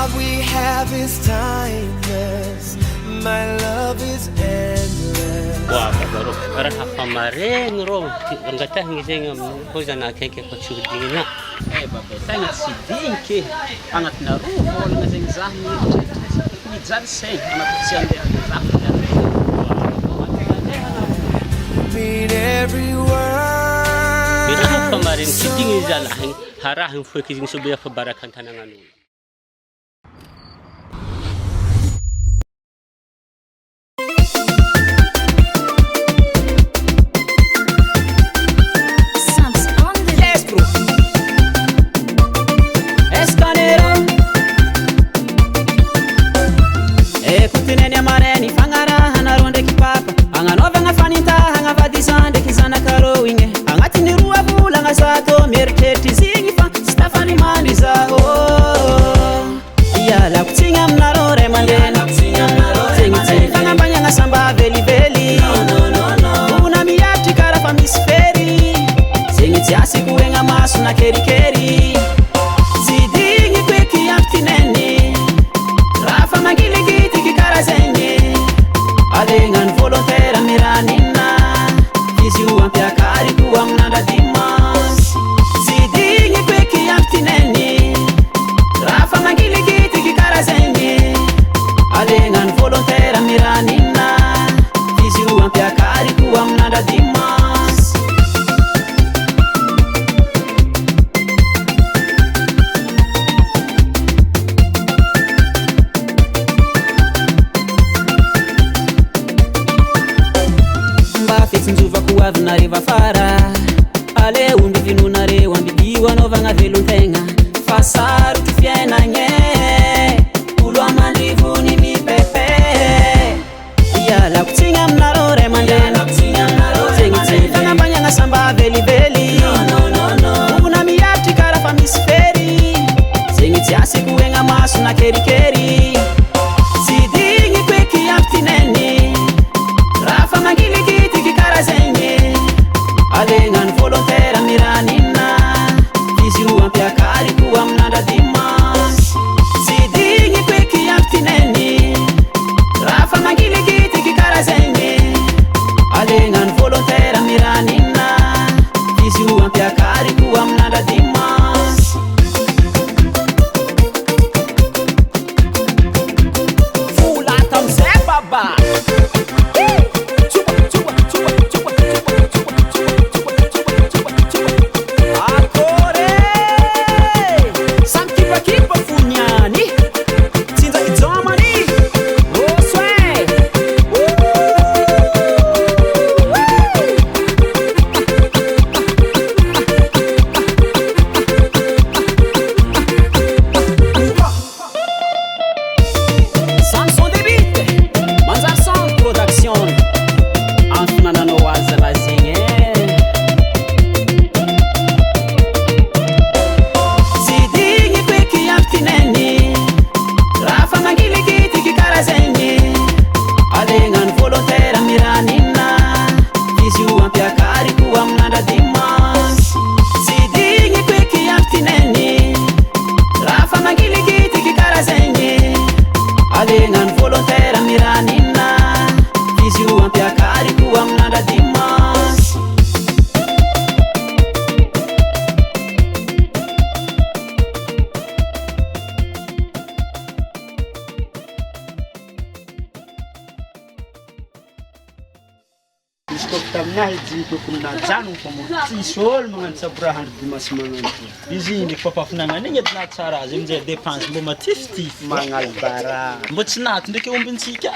love we have is timeless. My love is endless. Wow, bro. Raha famareng ro. Ngata ngizeng hoza na keke ko chudinga. Baba, tanga sidinki. Angat na ro wala na zeng zahni. Ni zansay na kutsiyande zahni. Mean every word. Raha famareng sidingi zalahin harahin fukizing subiya fa barakan tanangan. Izy ny fampafinana igny edina tsara azy amizay dépense mbo matifify Mangalbara. Mbo tsy naty ndraiky ombintsika.